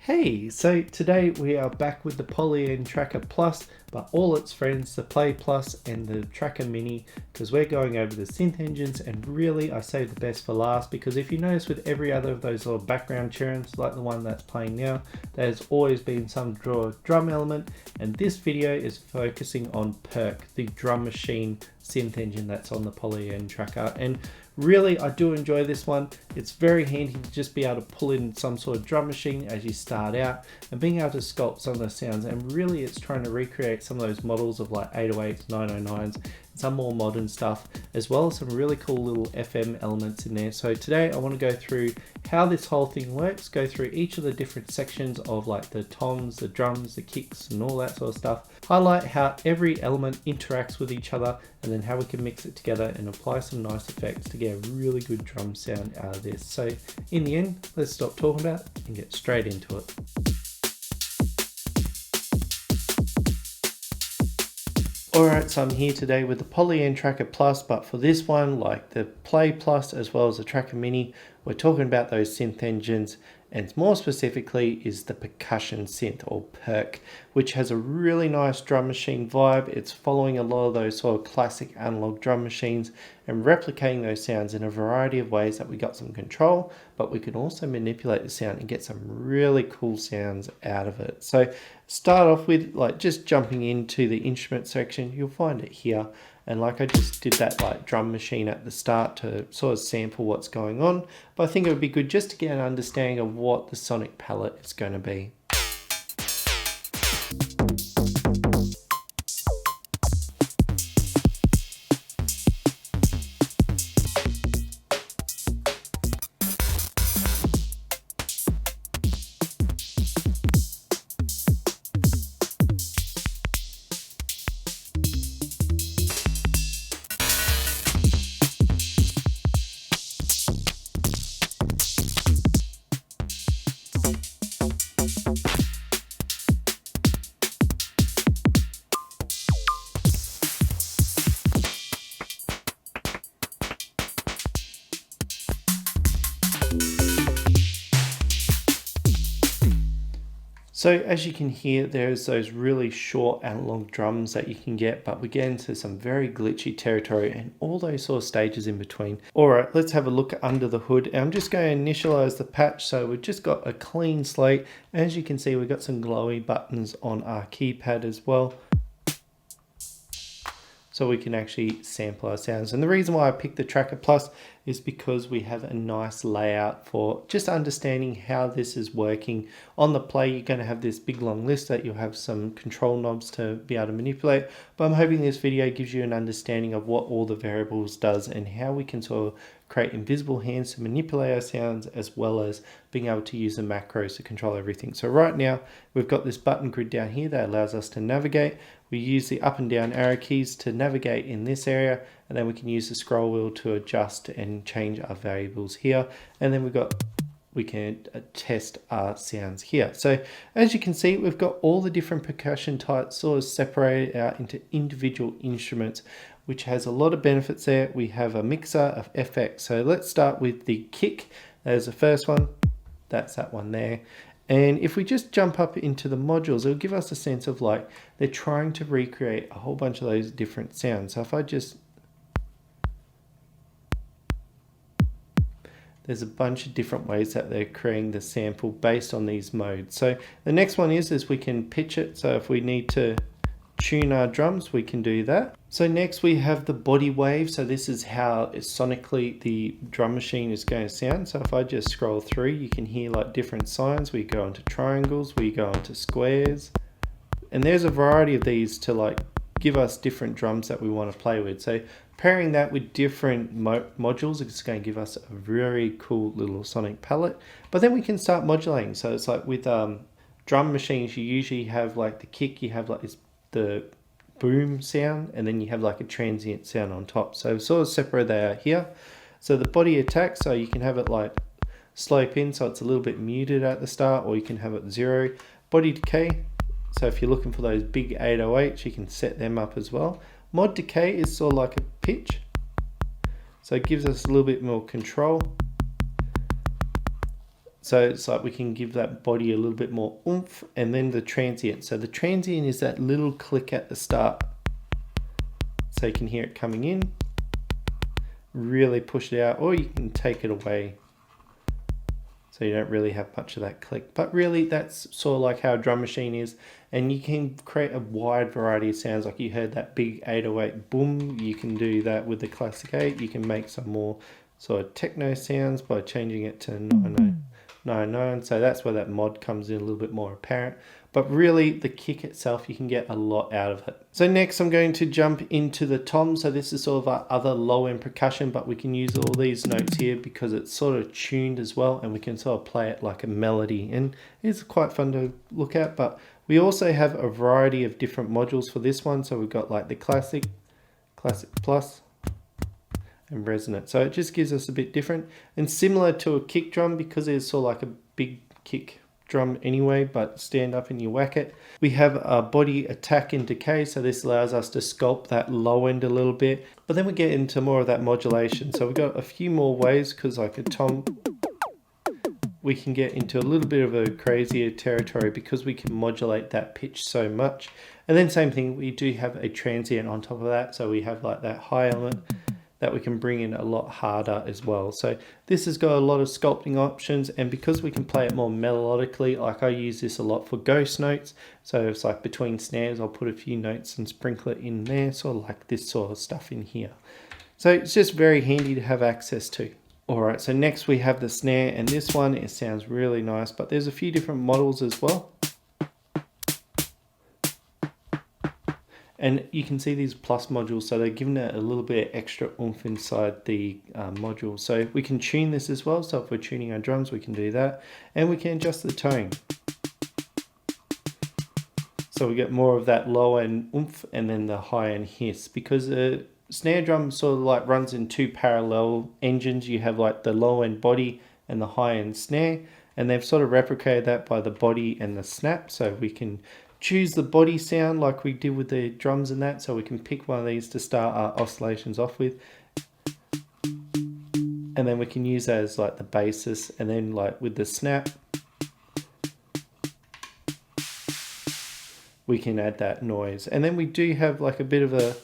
Hey, so today we are back with the Polyend Tracker Plus, but all its friends, the Play Plus and the Tracker Mini, because we're going over the synth engines, and really I saved the best for last, because if you notice with every other of those little background tunes, like the one that's playing now, there's always been some drum element, and this video is focusing on Perc, the drum machine synth engine that's on the Polyend Tracker. And really, I do enjoy this one. It's very handy to just be able to pull in some sort of drum machine as you start out and being able to sculpt some of those sounds. And really, it's trying to recreate some of those models of like 808s, 909s, some more modern stuff, as well as some really cool little FM elements in there. So today I want to go through how this whole thing works, go through each of the different sections of like the toms, the drums, the kicks, and all that sort of stuff. Highlight how every element interacts with each other, and then how we can mix it together and apply some nice effects to get a really good drum sound out of this. So in the end, let's stop talking about it and get straight into it. Alright, so I'm here today with the Polyend Tracker Plus, but for this one, like the Play Plus as well as the Tracker Mini, we're talking about those synth engines, and more specifically is the percussion synth, or Perc, which has a really nice drum machine vibe. It's following a lot of those sort of classic analog drum machines and replicating those sounds in a variety of ways that we got some control, but we can also manipulate the sound and get some really cool sounds out of it. So start off with like just jumping into the instrument section. You'll find it here, and like I just did that like drum machine at the start to sort of sample what's going on, but I think it would be good just to get an understanding of what the sonic palette is going to be. So as you can hear, there's those really short analog drums that you can get, but we get into some very glitchy territory and all those sort of stages in between. All right, let's have a look under the hood. And I'm just going to initialize the patch. So we've just got a clean slate. As you can see, we've got some glowy buttons on our keypad as well, so we can actually sample our sounds. And the reason why I picked the Tracker Plus is because we have a nice layout for just understanding how this is working. On the Play, you're going to have this big long list that you'll have some control knobs to be able to manipulate, but I'm hoping this video gives you an understanding of what all the variables does and how we can sort of create invisible hands to manipulate our sounds, as well as being able to use the macros to control everything. So right now we've got this button grid down here that allows us to navigate. We use the up and down arrow keys to navigate in this area, and then we can use the scroll wheel to adjust and change our variables here. And then we can test our sounds here. So as you can see, we've got all the different percussion types sort of separated out into individual instruments, which has a lot of benefits there. We have a mixer of FX. So let's start with the kick. There's the first one. That's that one there. And if we just jump up into the modules, it'll give us a sense of like they're trying to recreate a whole bunch of those different sounds. So if I just, there's a bunch of different ways that they're creating the sample based on these modes. So the next one is we can pitch it. So if we need to tune our drums, we can do that. So next we have the body wave. So this is how sonically the drum machine is going to sound. So if I just scroll through, you can hear like different signs. We go into triangles, we go into squares, and there's a variety of these to like give us different drums that we want to play with. So pairing that with different modules is going to give us a very cool little sonic palette. But then we can start modulating. So it's like with drum machines, you usually have like the kick, you have like the boom sound, and then you have like a transient sound on top. So sort of separate that out here. So the body attack, so you can have it like slope in, so it's a little bit muted at the start, or you can have it 0. Body decay, so if you're looking for those big 808s, you can set them up as well. Mod decay is sort of like a pitch, so it gives us a little bit more control. So it's like we can give that body a little bit more oomph, and then the transient. So the transient is that little click at the start. So you can hear it coming in, really push it out, or you can take it away. So you don't really have much of that click. But really that's sort of like how a drum machine is. And you can create a wide variety of sounds. Like you heard that big 808 boom. You can do that with the Classic 8. You can make some more sort of techno sounds by changing it to 9099. So that's where that mod comes in a little bit more apparent. But really the kick itself, you can get a lot out of it. So next I'm going to jump into the tom. So this is sort of our other low end percussion, but we can use all these notes here because it's sort of tuned as well, and we can sort of play it like a melody, and it's quite fun to look at. But we also have a variety of different modules for this one. So we've got like the Classic, Classic Plus, and Resonant. So it just gives us a bit different, and similar to a kick drum because it's sort of like a big kick drum anyway, but stand up and you whack it. We have a body attack and decay, so this allows us to sculpt that low end a little bit, but then we get into more of that modulation. So we've got a few more ways, because like a tom, we can get into a little bit of a crazier territory because we can modulate that pitch so much. And then same thing, we do have a transient on top of that, so we have like that high element that we can bring in a lot harder as well. So this has got a lot of sculpting options, and because we can play it more melodically, like I use this a lot for ghost notes. So it's like between snares, I'll put a few notes and sprinkle it in there, sort of like this sort of stuff in here. So it's just very handy to have access to. Alright, so next we have the snare, and this one, it sounds really nice, but there's a few different models as well. And you can see these plus modules, so they're giving it a little bit extra oomph inside the module. So we can tune this as well. So if we're tuning our drums, we can do that. And we can adjust the tone. So we get more of that low end oomph and then the high end hiss. Because the snare drum sort of like runs in two parallel engines. You have like the low end body and the high end snare. And they've sort of replicated that by the body and the snap. So we can choose the body sound like we did with the drums and that, so we can pick one of these to start our oscillations off with, and then we can use that as like the basis. And then like with the snap, we can add that noise. And then we do have like a bit of a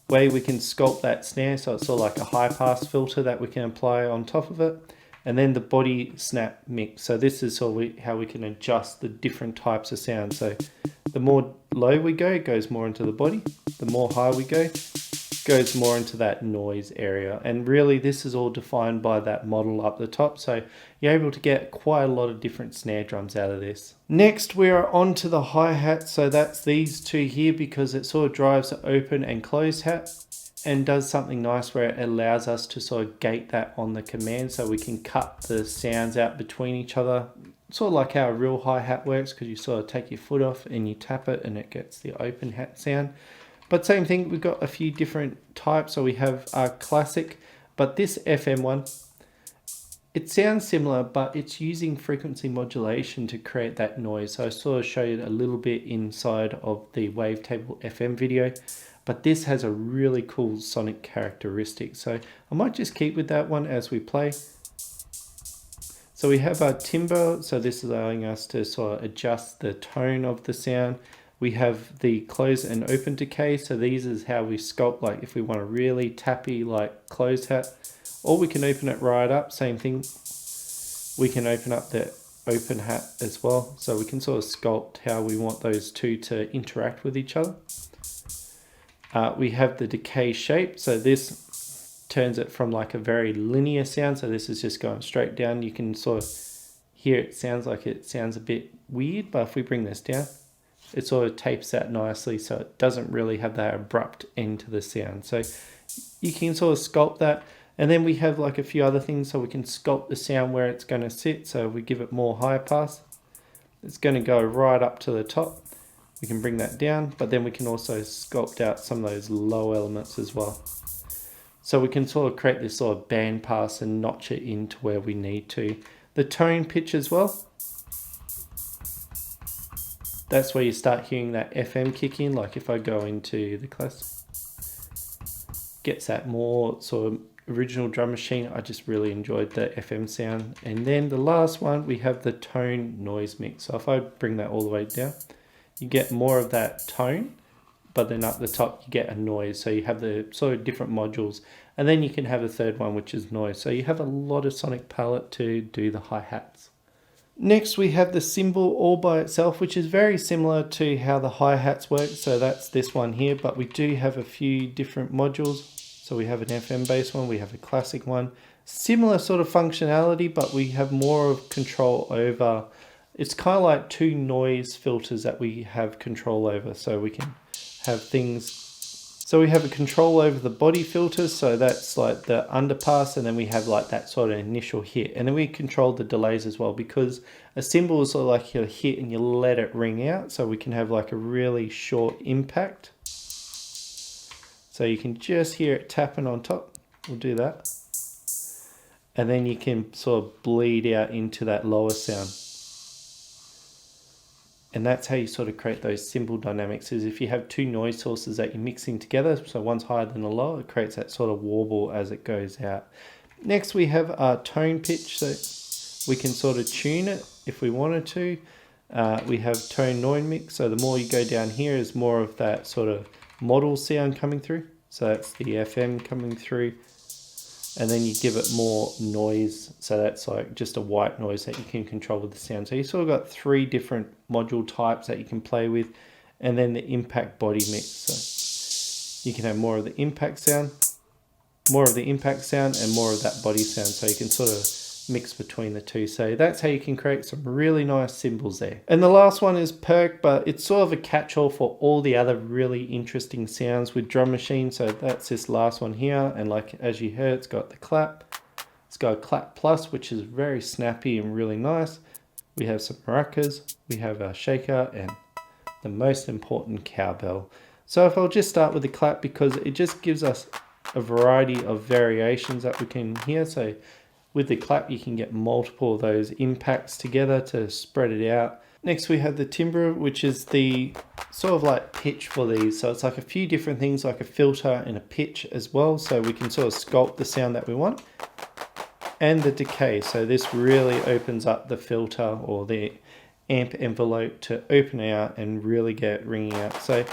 way we can sculpt that snare, so it's sort of like a high pass filter that we can apply on top of it. And then the body snap mix. So this is sort of how we can adjust the different types of sound. So the more low we go, it goes more into the body. The more high we go, it goes more into that noise area. And really this is all defined by that model up the top. So you're able to get quite a lot of different snare drums out of this. Next we are on to the hi-hat. So that's these two here, because it sort of drives the open and closed hat, and does something nice where it allows us to sort of gate that on the command, so we can cut the sounds out between each other, sort of like how a real hi-hat works, because you sort of take your foot off and you tap it and it gets the open hat sound. But same thing, we've got a few different types. So we have our classic, but this FM one, it sounds similar, but it's using frequency modulation to create that noise. So I sort of showed a little bit inside of the Wavetable FM video, but this has a really cool sonic characteristic. So I might just keep with that one as we play. So we have our timbre. So this is allowing us to sort of adjust the tone of the sound. We have the close and open decay. So these is how we sculpt, like if we want a really tappy like closed hat, or we can open it right up. Same thing. We can open up the open hat as well. So we can sort of sculpt how we want those two to interact with each other. We have the decay shape. So this turns it from like a very linear sound. So this is just going straight down. You can sort of hear it sounds like it sounds a bit weird, but if we bring this down, it sort of tapes that nicely, so it doesn't really have that abrupt end to the sound. So you can sort of sculpt that. And then we have like a few other things, so we can sculpt the sound where it's going to sit. So we give it more high pass, it's going to go right up to the top. We can bring that down, but then we can also sculpt out some of those low elements as well. So we can sort of create this sort of band pass and notch it into where we need to. The tone pitch as well, that's where you start hearing that FM kick in. Like if I go into the class, gets that more sort of original drum machine, I just really enjoyed the FM sound. And then the last one, we have the tone noise mix. So if I bring that all the way down, you get more of that tone, but then up the top you get a noise. So you have the sort of different modules, and then you can have a third one, which is noise. So you have a lot of sonic palette to do the hi-hats. Next we have the cymbal all by itself, which is very similar to how the hi-hats work. So that's this one here, but we do have a few different modules. So we have an FM based one, we have a classic one, similar sort of functionality, but we have more of control over. It's kind of like two noise filters that we have control over. So we can have things. So we have a control over the body filters, so that's like the underpass, and then we have like that sort of initial hit, and then we control the delays as well, because a cymbal is sort of like you hit and you let it ring out, so we can have like a really short impact. So you can just hear it tapping on top. We'll do that, and then you can sort of bleed out into that lower sound. And that's how you sort of create those cymbal dynamics, is if you have two noise sources that you're mixing together, so one's higher than the lower, it creates that sort of warble as it goes out. Next we have our tone pitch, so we can sort of tune it if we wanted to. We have tone noise mix, so the more you go down here is more of that sort of model sound coming through. So that's the FM coming through. And then you give it more noise, so that's like just a white noise that you can control with the sound. So you sort of got three different module types that you can play with, and then the impact body mix. So you can have more of the impact sound, and more of that body sound, so you can sort of mix between the two. So that's how you can create some really nice cymbals there. And the last one is Perc, but it's sort of a catch-all for all the other really interesting sounds with drum machines. So that's this last one here, and like as you heard, it's got the clap, it's got a clap plus, which is very snappy and really nice. We have some maracas, we have our shaker, and the most important, cowbell. So if I'll just start with the clap, because it just gives us a variety of variations that we can hear. So with the clap, you can get multiple of those impacts together to spread it out. Next, we have the timbre, which is the sort of like pitch for these. So it's like a few different things, like a filter and a pitch as well. So we can sort of sculpt the sound that we want. And the decay. So this really opens up the filter or the amp envelope to open out and really get ringing out. So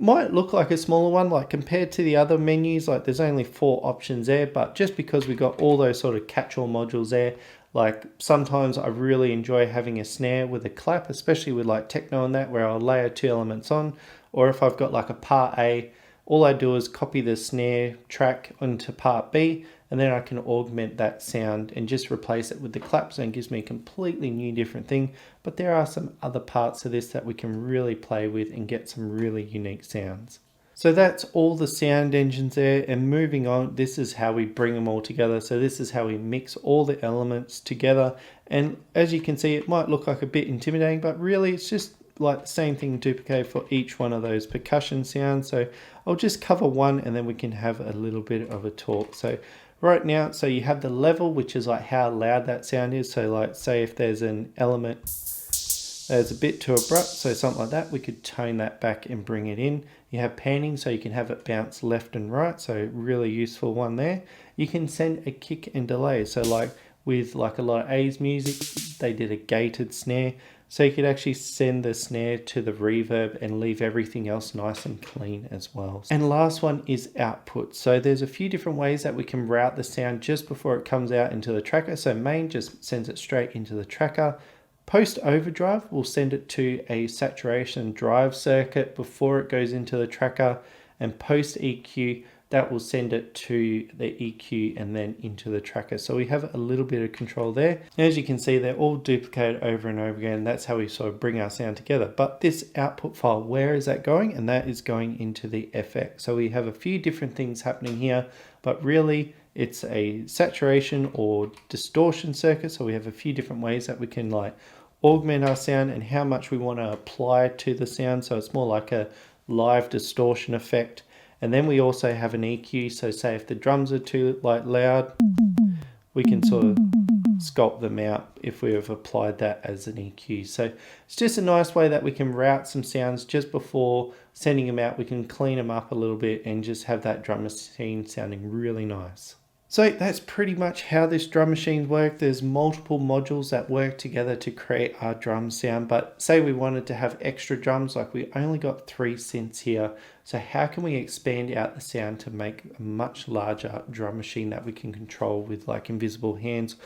might look like a smaller one, like compared to the other menus, like there's only 4 options there, but just because we got all those sort of catch-all modules there, like sometimes I really enjoy having a snare with a clap, especially with like techno and that, where I'll layer 2 elements on, or if I've got like a part A, all I do is copy the snare track onto part B, and then I can augment that sound and just replace it with the clap, so it gives me a completely new different thing. But there are some other parts of this that we can really play with and get some really unique sounds. So that's all the sound engines there, and moving on, this is how we bring them all together. So this is how we mix all the elements together, and as you can see, it might look like a bit intimidating, but really it's just like the same thing duplicated for each one of those percussion sounds. So I'll just cover one and then we can have a little bit of a talk. So right now, so you have the level, which is like how loud that sound is. So like say if there's an element that's a bit too abrupt, so something like that, we could tone that back and bring it in. You have panning, so you can have it bounce left and right, so really useful one there. You can send a kick and delay, so like with like a lot of A's music, they did a gated snare, so you could actually send the snare to the reverb and leave everything else nice and clean as well. And last one is output. So there's a few different ways that we can route the sound just before it comes out into the tracker. So main just sends it straight into the tracker. Post overdrive will send it to a saturation drive circuit before it goes into the tracker, and post EQ, that will send it to the EQ and then into the tracker. So we have a little bit of control there. As you can see, they're all duplicated over and over again. That's how we sort of bring our sound together. But this output file, where is that going? And that is going into the FX. So we have a few different things happening here, but really it's a saturation or distortion circuit. So we have a few different ways that we can like augment our sound and how much we want to apply to the sound. So it's more like a live distortion effect. And then we also have an EQ, so say if the drums are too like loud, we can sort of sculpt them out if we have applied that as an EQ. So it's just a nice way that we can route some sounds just before sending them out. We can clean them up a little bit and just have that drum machine sounding really nice. So that's pretty much how this drum machine works. There's multiple modules that work together to create our drum sound, but say we wanted to have extra drums, like we only got 3 synths here. So how can we expand out the sound to make a much larger drum machine that we can control with like invisible hands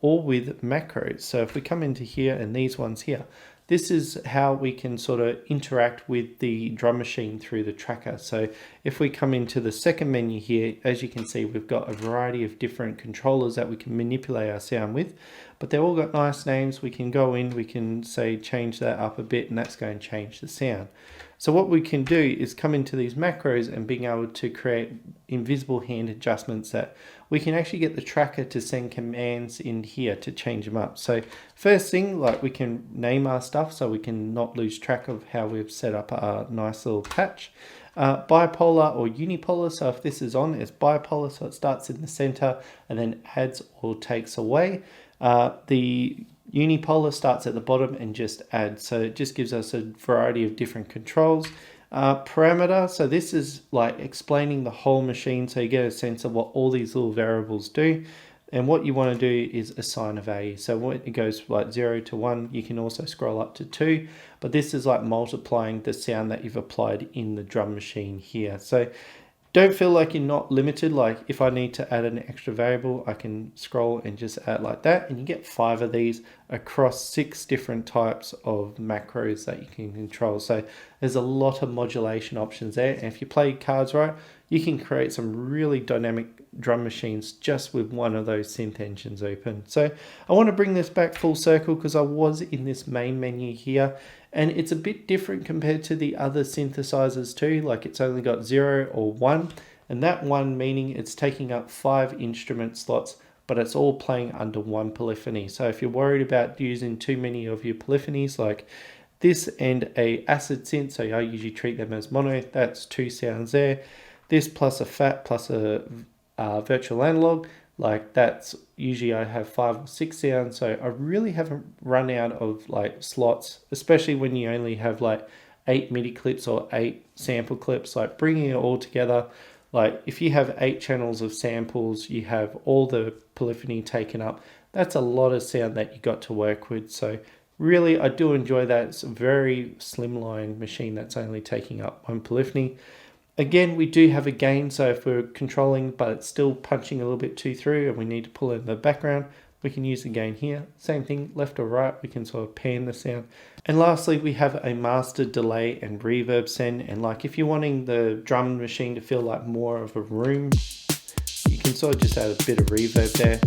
or with macros? So if we come into here and these ones here, this is how we can sort of interact with the drum machine through the tracker. So if we come into the second menu here, as you can see, we've got a variety of different controllers that we can manipulate our sound with, but they've all got nice names. We can go in, we can say change that up a bit, and that's going to change the sound. So what we can do is come into these macros and being able to create invisible hand adjustments that we can actually get the tracker to send commands in here to change them up. So first thing, like we can name our stuff so we can not lose track of how we've set up our nice little patch. Bipolar or unipolar, so if this is on, it's bipolar, so it starts in the center and then adds or takes away. The unipolar starts at the bottom and just adds, so it just gives us a variety of different controls. Parameter, so this is like explaining the whole machine, so you get a sense of what all these little variables do. And what you want to do is assign a value. So when it goes like 0 to 1, you can also scroll up to 2, but this is like multiplying the sound that you've applied in the drum machine here. So don't feel like you're not limited. Like if I need to add an extra variable, I can scroll and just add like that, and you get 5 of these across 6 different types of macros that you can control. So there's a lot of modulation options there, and if you play cards right, you can create some really dynamic drum machines just with one of those synth engines open. So I want to bring this back full circle because I was in this main menu here, and it's a bit different compared to the other synthesizers too. Like it's only got 0 or 1, and that 1 meaning it's taking up 5 instrument slots, but it's all playing under one polyphony. So if you're worried about using too many of your polyphonies, like this and a acid synth, so I usually treat them as mono, that's 2 sounds there. This plus a fat plus a virtual analog, like that's usually I have 5 or 6 sounds. So I really haven't run out of like slots, especially when you only have like 8 MIDI clips or 8 sample clips. Like bringing it all together, like if you have 8 channels of samples, you have all the polyphony taken up, that's a lot of sound that you got to work with. So really I do enjoy that. It's a very slimline machine that's only taking up 1 polyphony. Again, we do have a gain, so if we're controlling but it's still punching a little bit too through and we need to pull in the background, we can use the gain here. Same thing, left or right, we can sort of pan the sound. And lastly, we have a master delay and reverb send, and like if you're wanting the drum machine to feel like more of a room, you can sort of just add a bit of reverb there.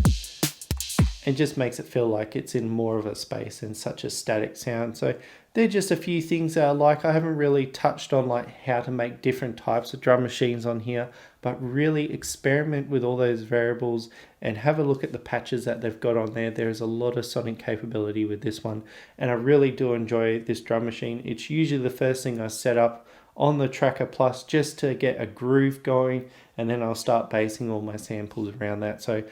It just makes it feel like it's in more of a space and such a static sound. So they're just a few things that I like. I haven't really touched on like how to make different types of drum machines on here, but really experiment with all those variables and have a look at the patches that they've got on there. There's a lot of sonic capability with this one, and I really do enjoy this drum machine. It's usually the first thing I set up on the Tracker Plus just to get a groove going, and then I'll start basing all my samples around that. So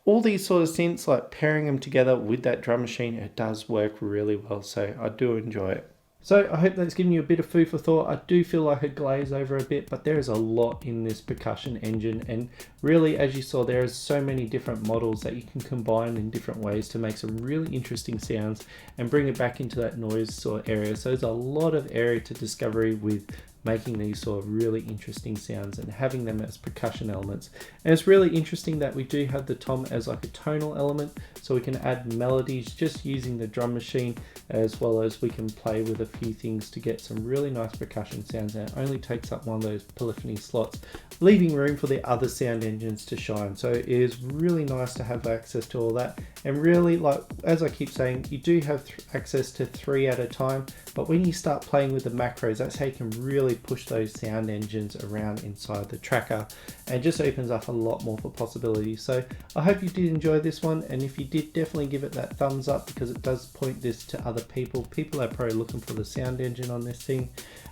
all these sort of synths, like pairing them together with that drum machine, it does work really well. So I do enjoy it. So I hope that's given you a bit of food for thought. I do feel like I glaze over a bit, but there is a lot in this percussion engine. And really, as you saw, there is so many different models that you can combine in different ways to make some really interesting sounds and bring it back into that noise sort of area. So there's a lot of area to discovery with making these sort of really interesting sounds and having them as percussion elements. And it's really interesting that we do have the tom as like a tonal element, so we can add melodies just using the drum machine, as well as we can play with a few things to get some really nice percussion sounds. And it only takes up one of those polyphony slots, leaving room for the other sound engines to shine. So it is really nice to have access to all that. And really, like as I keep saying, you do have access to 3 at a time, but when you start playing with the macros, that's how you can really push those sound engines around inside the tracker, and just opens up a lot more for possibilities. So I hope you did enjoy this one, and if you did, definitely give it that thumbs up, because it does point this to other people are probably looking for the sound engine on this thing.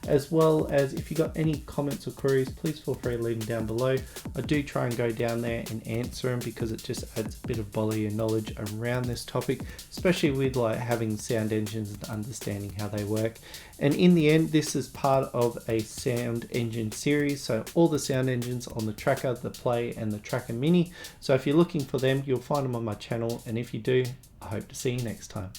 As well as if you got any comments or queries, please feel free to leave them down below. I do try and go down there and answer them, because it just adds a bit of body and knowledge around this topic, especially with like having sound engines and understanding how they work. And in the end, this is part of a sound engine series, so all the sound engines on the Tracker, the Play and the Tracker Mini. So if you're looking for them, you'll find them on my channel, and if you do, I hope to see you next time.